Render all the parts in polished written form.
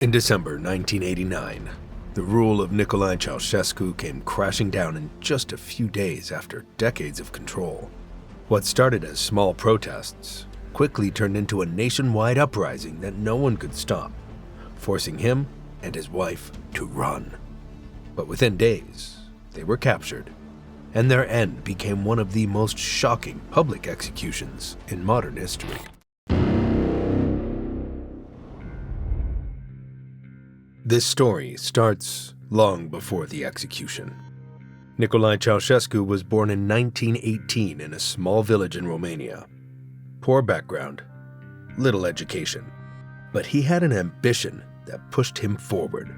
In December 1989, the rule of Nicolae Ceausescu came crashing down in just a few days after decades of control. What started as small protests quickly turned into a nationwide uprising that no one could stop, forcing him and his wife to run. But within days, they were captured, and their end became one of the most shocking public executions in modern history. This story starts long before the execution. Nicolae Ceausescu was born in 1918 in a small village in Romania. Poor background, little education, but he had an ambition that pushed him forward.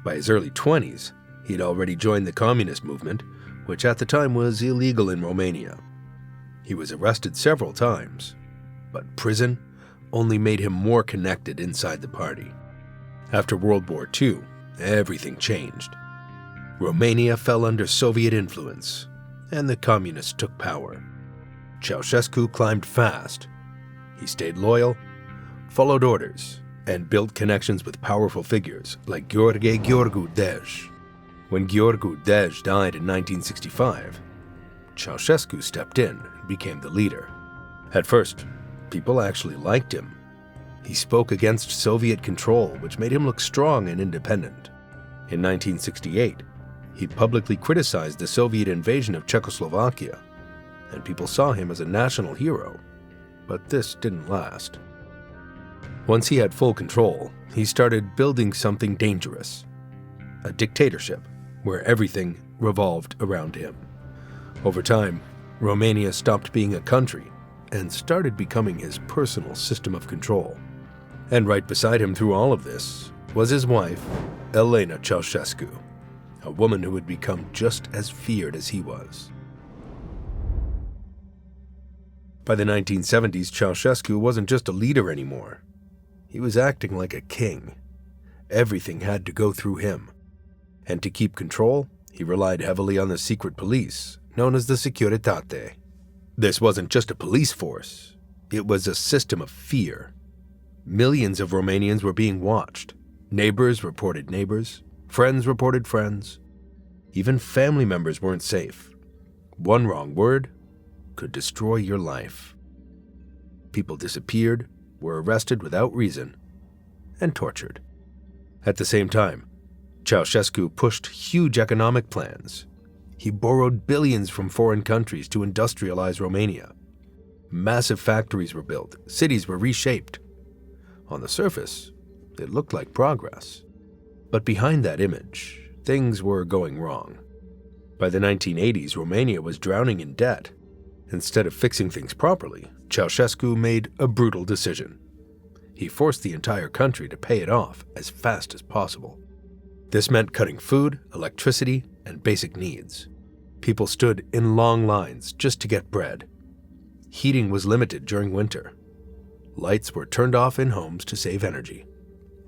By his early 20s, he'd already joined the communist movement, which at the time was illegal in Romania. He was arrested several times, but prison only made him more connected inside the party. After World War II, everything changed. Romania fell under Soviet influence, and the communists took power. Ceausescu climbed fast. He stayed loyal, followed orders, and built connections with powerful figures like Gheorghe Gheorghiu Dej. When Gheorghiu Dej died in 1965, Ceausescu stepped in and became the leader. At first, people actually liked him. He spoke against Soviet control, which made him look strong and independent. In 1968, he publicly criticized the Soviet invasion of Czechoslovakia, and people saw him as a national hero. But this didn't last. Once he had full control, he started building something dangerous, a dictatorship where everything revolved around him. Over time, Romania stopped being a country and started becoming his personal system of control. And right beside him through all of this was his wife, Elena Ceausescu, a woman who had become just as feared as he was. By the 1970s, Ceausescu wasn't just a leader anymore. He was acting like a king. Everything had to go through him. And to keep control, he relied heavily on the secret police, known as the Securitate. This wasn't just a police force. It was a system of fear. Millions of Romanians were being watched. Neighbors reported neighbors. Friends reported friends. Even family members weren't safe. One wrong word could destroy your life. People disappeared, were arrested without reason, and tortured. At the same time, Ceausescu pushed huge economic plans. He borrowed billions from foreign countries to industrialize Romania. Massive factories were built, cities were reshaped. On the surface, it looked like progress. But behind that image, things were going wrong. By the 1980s, Romania was drowning in debt. Instead of fixing things properly, Ceausescu made a brutal decision. He forced the entire country to pay it off as fast as possible. This meant cutting food, electricity, and basic needs. People stood in long lines just to get bread. Heating was limited during winter. Lights were turned off in homes to save energy.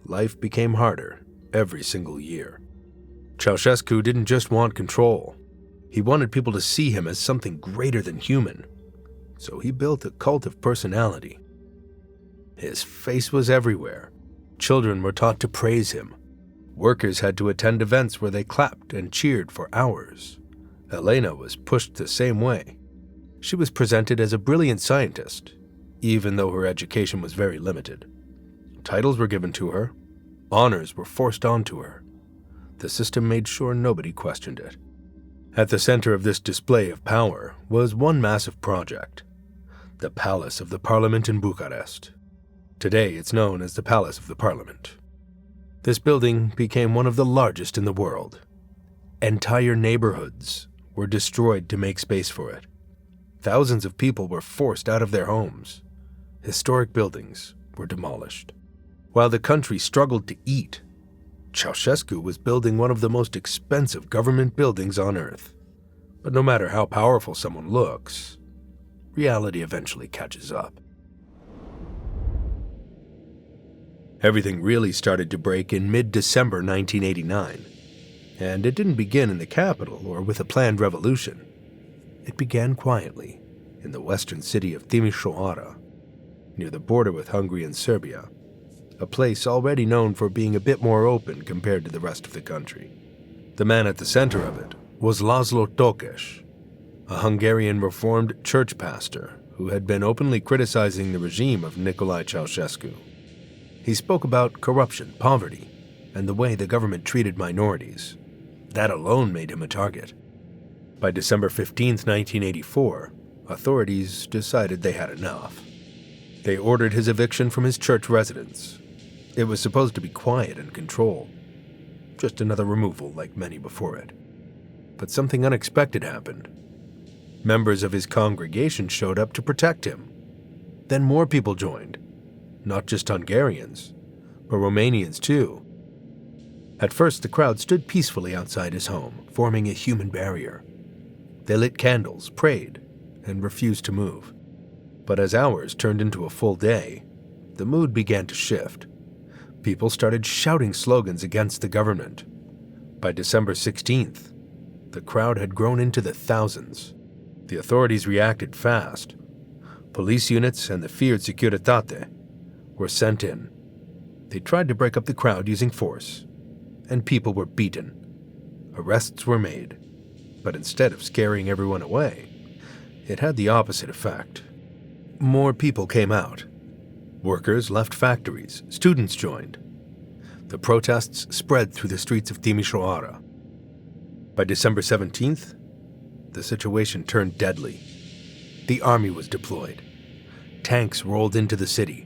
Life became harder every single year. Ceausescu didn't just want control. He wanted people to see him as something greater than human. So he built a cult of personality. His face was everywhere. Children were taught to praise him. Workers had to attend events where they clapped and cheered for hours. Elena was pushed the same way. She was presented as a brilliant scientist, even though her education was very limited. Titles were given to her. Honors were forced onto her. The system made sure nobody questioned it. At the center of this display of power was one massive project, the Palace of the Parliament in Bucharest. Today it's known as the Palace of the Parliament. This building became one of the largest in the world. Entire neighborhoods were destroyed to make space for it. Thousands of people were forced out of their homes. Historic buildings were demolished. While the country struggled to eat, Ceausescu was building one of the most expensive government buildings on earth. But no matter how powerful someone looks, reality eventually catches up. Everything really started to break in mid-December 1989, and it didn't begin in the capital or with a planned revolution. It began quietly in the western city of Timișoara, near the border with Hungary and Serbia. a place already known for being a bit more open compared to the rest of the country. The man at the center of it was Laszlo Tokes, a Hungarian Reformed church pastor who had been openly criticizing the regime of Nicolae Ceausescu. He spoke about corruption, poverty, and the way the government treated minorities. That alone made him a target. By December 15, 1984, authorities decided they had enough. They ordered his eviction from his church residence. It was supposed to be quiet and controlled, just another removal like many before it. But something unexpected happened. Members of his congregation showed up to protect him. Then more people joined, not just Hungarians, but Romanians too. At first, the crowd stood peacefully outside his home, forming a human barrier. They lit candles, prayed, and refused to move. But as hours turned into a full day, the mood began to shift. People started shouting slogans against the government. By December 16th, the crowd had grown into the thousands. The authorities reacted fast. Police units and the feared Securitate were sent in. They tried to break up the crowd using force, and people were beaten. Arrests were made, but instead of scaring everyone away, it had the opposite effect. More people came out. Workers left factories, students joined. The protests spread through the streets of Timișoara. By December 17th, the situation turned deadly. The army was deployed. Tanks rolled into the city.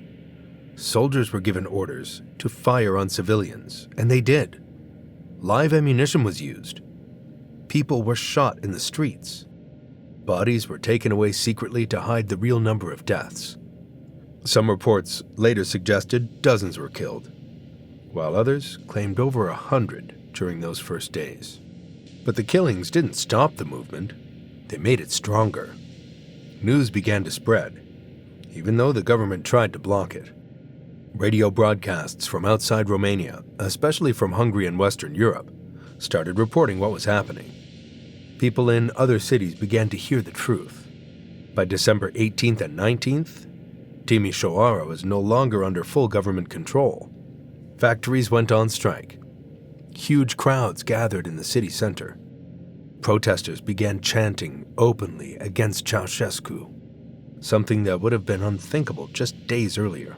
Soldiers were given orders to fire on civilians, and they did. Live ammunition was used. People were shot in the streets. Bodies were taken away secretly to hide the real number of deaths. Some reports later suggested dozens were killed, while others claimed over 100 during those first days. But the killings didn't stop the movement. They made it stronger. News began to spread, even though the government tried to block it. Radio broadcasts from outside Romania, especially from Hungary and Western Europe, started reporting what was happening. People in other cities began to hear the truth. By December 18th and 19th, Timișoara was no longer under full government control. Factories went on strike. Huge crowds gathered in the city center. Protesters began chanting openly against Ceausescu, something that would have been unthinkable just days earlier.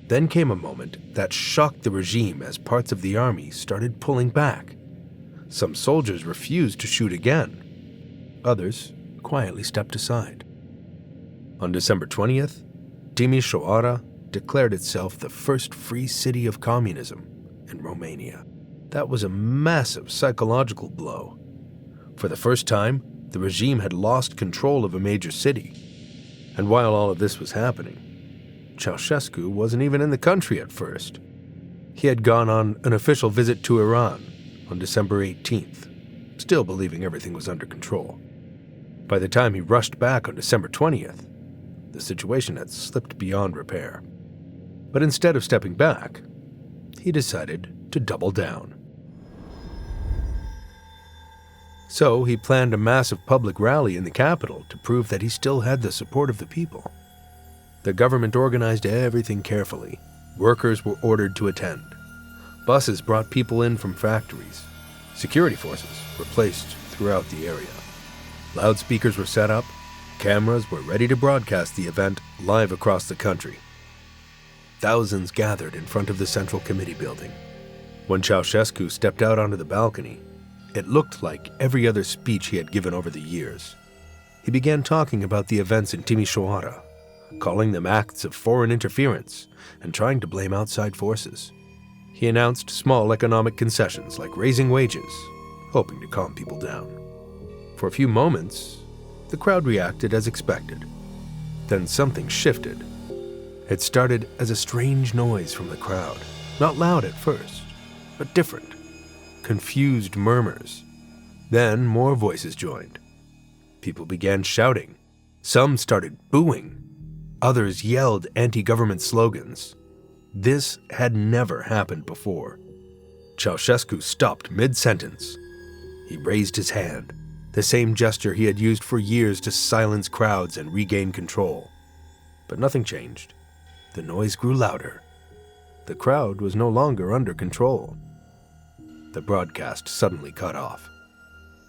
Then came a moment that shocked the regime as parts of the army started pulling back. Some soldiers refused to shoot again. Others quietly stepped aside. On December 20th, Timișoara declared itself the first free city of communism in Romania. That was a massive psychological blow. For the first time, the regime had lost control of a major city. And while all of this was happening, Ceausescu wasn't even in the country at first. He had gone on an official visit to Iran on December 18th, still believing everything was under control. By the time he rushed back on December 20th, the situation had slipped beyond repair. But instead of stepping back, he decided to double down. So he planned a massive public rally in the capital to prove that he still had the support of the people. The government organized everything carefully. Workers were ordered to attend. Buses brought people in from factories. Security forces were placed throughout the area. Loudspeakers were set up. Cameras were ready to broadcast the event live across the country. Thousands gathered in front of the Central Committee building. When Ceausescu stepped out onto the balcony, it looked like every other speech he had given over the years. He began talking about the events in Timișoara, calling them acts of foreign interference and trying to blame outside forces. He announced small economic concessions like raising wages, hoping to calm people down. For a few moments, the crowd reacted as expected. Then something shifted. It started as a strange noise from the crowd, not loud at first, but different. Confused murmurs. Then more voices joined. People began shouting. Some started booing. Others yelled anti-government slogans. This had never happened before. Ceausescu stopped mid-sentence. He raised his hand, the same gesture he had used for years to silence crowds and regain control. But nothing changed. The noise grew louder. The crowd was no longer under control. The broadcast suddenly cut off.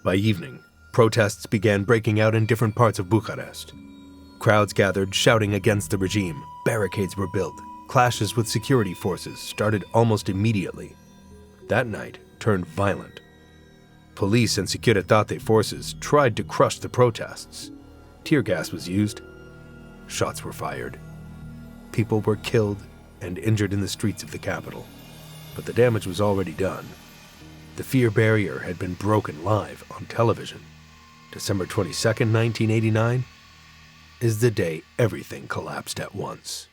By evening, protests began breaking out in different parts of Bucharest. Crowds gathered, shouting against the regime. Barricades were built. Clashes with security forces started almost immediately. That night turned violent. Police and Securitate forces tried to crush the protests. Tear gas was used. Shots were fired. People were killed and injured in the streets of the capital. But the damage was already done. The fear barrier had been broken live on television. December 22nd, 1989, is the day everything collapsed at once.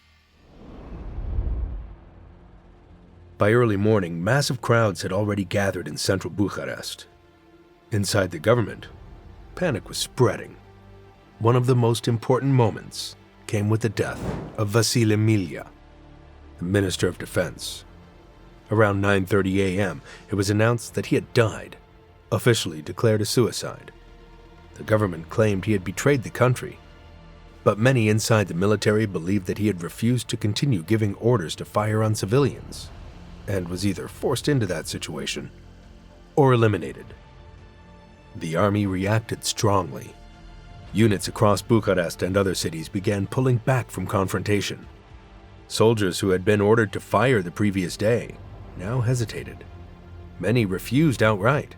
By early morning, massive crowds had already gathered in central Bucharest. Inside the government, panic was spreading. One of the most important moments came with the death of Vasile Milea, the Minister of Defense. Around 9:30 a.m., it was announced that he had died, officially declared a suicide. The government claimed he had betrayed the country, but many inside the military believed that he had refused to continue giving orders to fire on civilians, and was either forced into that situation or eliminated. The army reacted strongly. Units across Bucharest and other cities began pulling back from confrontation. Soldiers who had been ordered to fire the previous day now hesitated. Many refused outright.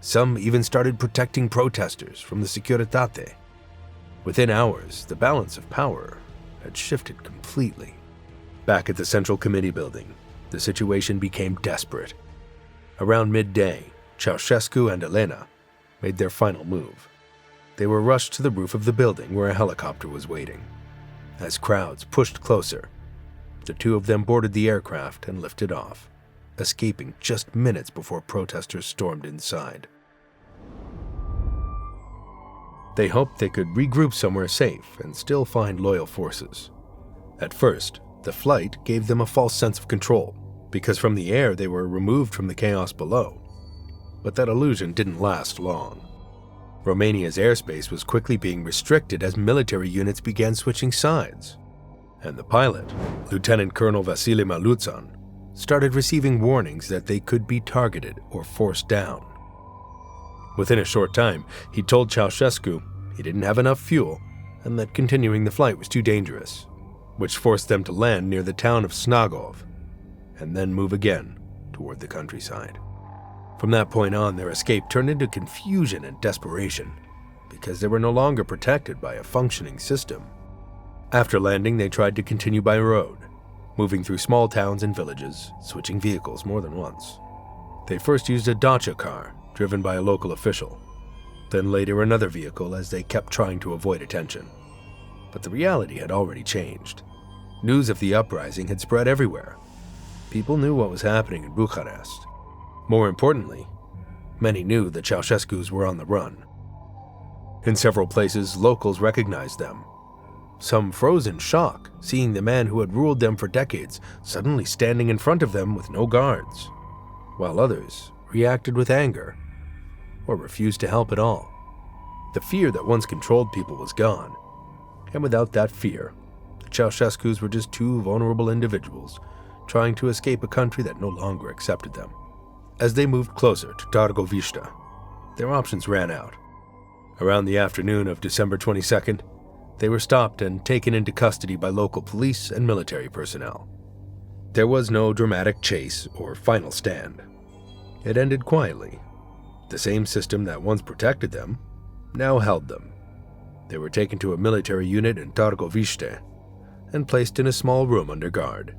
Some even started protecting protesters from the Securitate. Within hours, the balance of power had shifted completely. Back at the Central Committee building, the situation became desperate. Around midday, Ceausescu and Elena made their final move. They were rushed to the roof of the building where a helicopter was waiting. As crowds pushed closer, the two of them boarded the aircraft and lifted off, escaping just minutes before protesters stormed inside. They hoped they could regroup somewhere safe and still find loyal forces. At first, the flight gave them a false sense of control, because from the air they were removed from the chaos below. But that illusion didn't last long. Romania's airspace was quickly being restricted as military units began switching sides. And the pilot, Lieutenant Colonel Vasile Maluțan, started receiving warnings that they could be targeted or forced down. Within a short time, he told Ceausescu he didn't have enough fuel and that continuing the flight was too dangerous, which forced them to land near the town of Snagov and then move again toward the countryside. From that point on, their escape turned into confusion and desperation because they were no longer protected by a functioning system. After landing, they tried to continue by road, moving through small towns and villages, switching vehicles more than once. They first used a dacha car driven by a local official, then later another vehicle as they kept trying to avoid attention. But the reality had already changed. News of the uprising had spread everywhere. People knew what was happening in Bucharest. More importantly, many knew the Ceausescus were on the run. In several places, locals recognized them. Some froze in shock, seeing the man who had ruled them for decades suddenly standing in front of them with no guards, while others reacted with anger or refused to help at all. The fear that once controlled people was gone, and without that fear, the Ceausescus were just two vulnerable individuals trying to escape a country that no longer accepted them. As they moved closer to Târgoviște, their options ran out. Around the afternoon of December 22nd, they were stopped and taken into custody by local police and military personnel. There was no dramatic chase or final stand. It ended quietly. The same system that once protected them now held them. They were taken to a military unit in Târgoviște and placed in a small room under guard.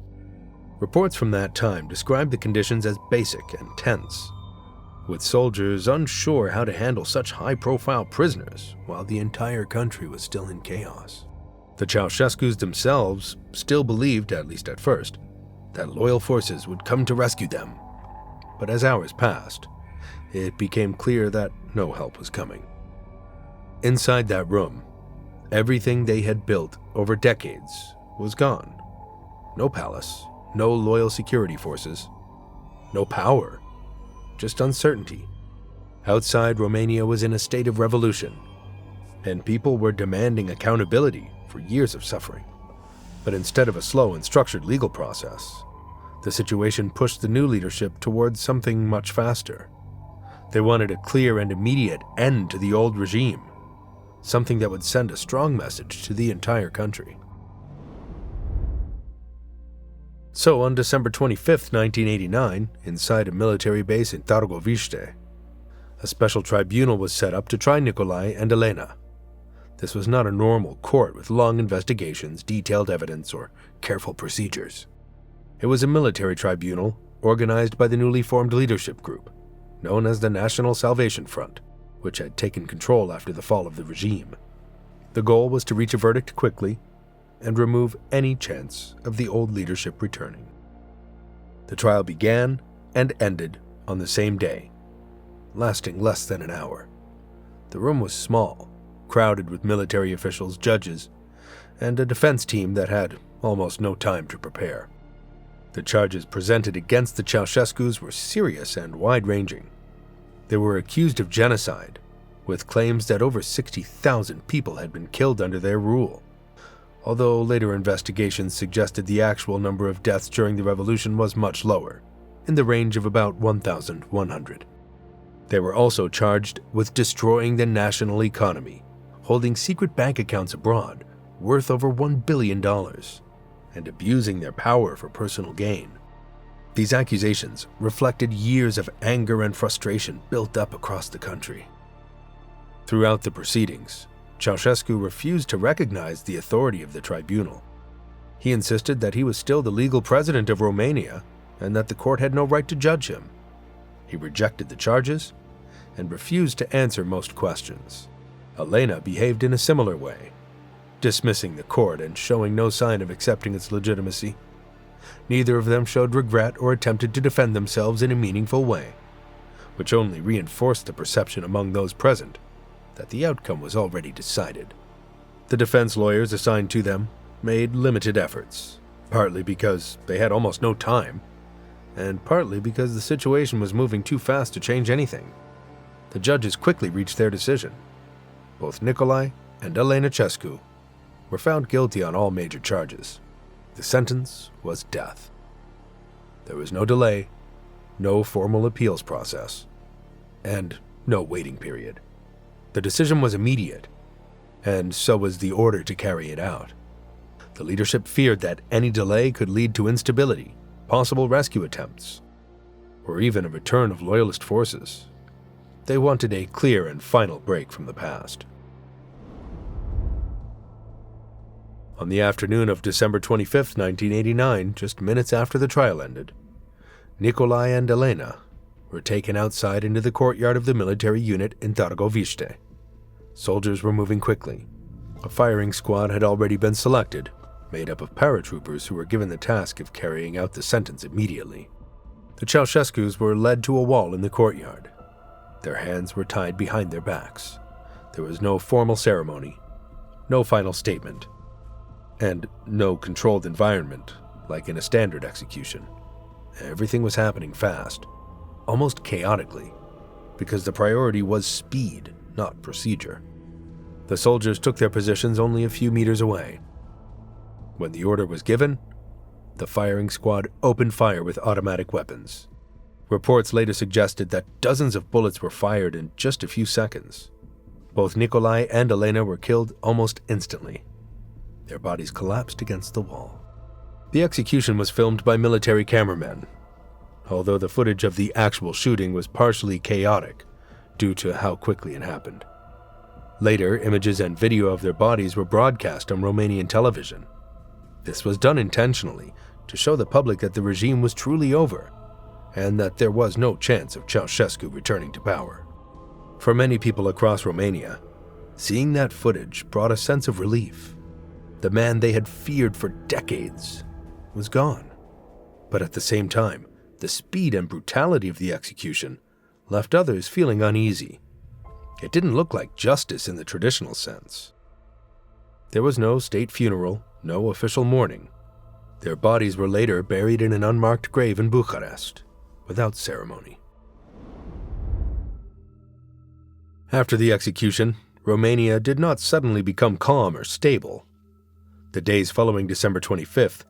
Reports from that time described the conditions as basic and tense, with soldiers unsure how to handle such high-profile prisoners while the entire country was still in chaos. The Ceausescus themselves still believed, at least at first, that loyal forces would come to rescue them. But as hours passed, it became clear that no help was coming. Inside that room, everything they had built over decades was gone. No palace, no loyal security forces, no power, just uncertainty. Outside, Romania was in a state of revolution, and people were demanding accountability for years of suffering. But instead of a slow and structured legal process, The situation pushed the new leadership towards something much faster. They wanted a clear and immediate end to the old regime, something that would send a strong message to the entire country. So on December 25, 1989, inside a military base in Târgoviște, a special tribunal was set up to try Nicolae and Elena. This was not a normal court with long investigations, detailed evidence, or careful procedures. It was a military tribunal organized by the newly formed leadership group, known as the National Salvation Front, which had taken control after the fall of the regime. The goal was to reach a verdict quickly and remove any chance of the old leadership returning. The trial began and ended on the same day, lasting less than an hour. The room was small, crowded with military officials, judges, and a defense team that had almost no time to prepare. The charges presented against the Ceausescus were serious and wide-ranging. They were accused of genocide, with claims that over 60,000 people had been killed under their rule, although later investigations suggested the actual number of deaths during the revolution was much lower, in the range of about 1,100. They were also charged with destroying the national economy, holding secret bank accounts abroad worth over $1 billion, and abusing their power for personal gain. These accusations reflected years of anger and frustration built up across the country. Throughout the proceedings, Ceausescu refused to recognize the authority of the tribunal. He insisted that he was still the legal president of Romania and that the court had no right to judge him. He rejected the charges and refused to answer most questions. Elena behaved in a similar way, dismissing the court and showing no sign of accepting its legitimacy. Neither of them showed regret or attempted to defend themselves in a meaningful way, which only reinforced the perception among those present that the outcome was already decided. The defense lawyers assigned to them made limited efforts, partly because they had almost no time, and partly because the situation was moving too fast to change anything. The judges quickly reached their decision. Both Nicolae and Elena Ceausescu were found guilty on all major charges. The sentence was death. There was no delay, no formal appeals process, and no waiting period. The decision was immediate, and so was the order to carry it out. The leadership feared that any delay could lead to instability, possible rescue attempts, or even a return of loyalist forces. They wanted a clear and final break from the past. On the afternoon of December 25, 1989, just minutes after the trial ended, Nicolae and Elena were taken outside into the courtyard of the military unit in Târgoviște. Soldiers were moving quickly. A firing squad had already been selected, made up of paratroopers who were given the task of carrying out the sentence immediately. The Ceausescus were led to a wall in the courtyard. Their hands were tied behind their backs. There was no formal ceremony, no final statement, and no controlled environment like in a standard execution. Everything was happening fast, almost chaotically, because the priority was speed, not procedure. The soldiers took their positions only a few meters away. When the order was given, the firing squad opened fire with automatic weapons. Reports later suggested that dozens of bullets were fired in just a few seconds. Both Nicolae and Elena were killed almost instantly. Their bodies collapsed against the wall. The execution was filmed by military cameramen, although the footage of the actual shooting was partially chaotic due to how quickly it happened. Later, images and video of their bodies were broadcast on Romanian television. This was done intentionally to show the public that the regime was truly over and that there was no chance of Ceausescu returning to power. For many people across Romania, seeing that footage brought a sense of relief. The man they had feared for decades was gone. But at the same time, the speed and brutality of the execution left others feeling uneasy. It didn't look like justice in the traditional sense. There was no state funeral, no official mourning. Their bodies were later buried in an unmarked grave in Bucharest, without ceremony. After the execution, Romania did not suddenly become calm or stable. The days following December 25th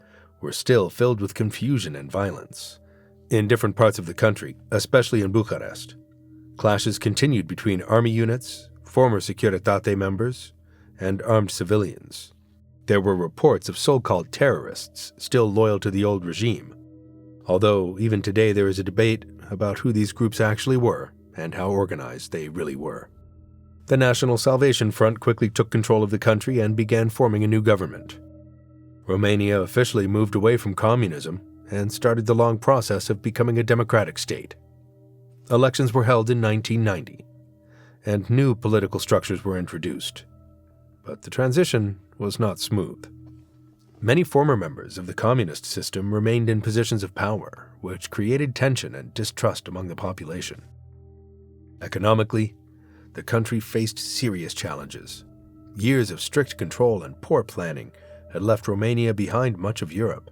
were still filled with confusion and violence. In different parts of the country, especially in Bucharest, clashes continued between army units, former Securitate members, and armed civilians. There were reports of so-called terrorists still loyal to the old regime, although even today there is a debate about who these groups actually were and how organized they really were. The National Salvation Front quickly took control of the country and began forming a new government. Romania officially moved away from communism and started the long process of becoming a democratic state. Elections were held in 1990, and new political structures were introduced. But the transition was not smooth. Many former members of the communist system remained in positions of power, which created tension and distrust among the population. Economically, the country faced serious challenges. Years of strict control and poor planning had left Romania behind much of Europe.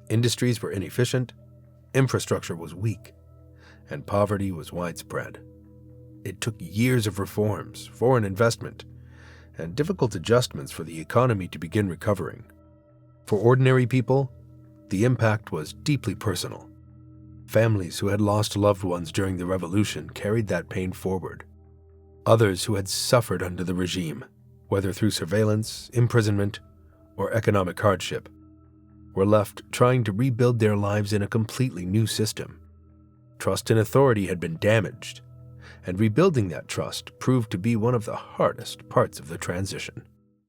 Industries were inefficient, infrastructure was weak, and poverty was widespread. It took years of reforms, foreign investment, and difficult adjustments for the economy to begin recovering. For ordinary people, the impact was deeply personal. Families who had lost loved ones during the revolution carried that pain forward. Others who had suffered under the regime, whether through surveillance, imprisonment, or economic hardship, were left trying to rebuild their lives in a completely new system. Trust in authority had been damaged, and rebuilding that trust proved to be one of the hardest parts of the transition.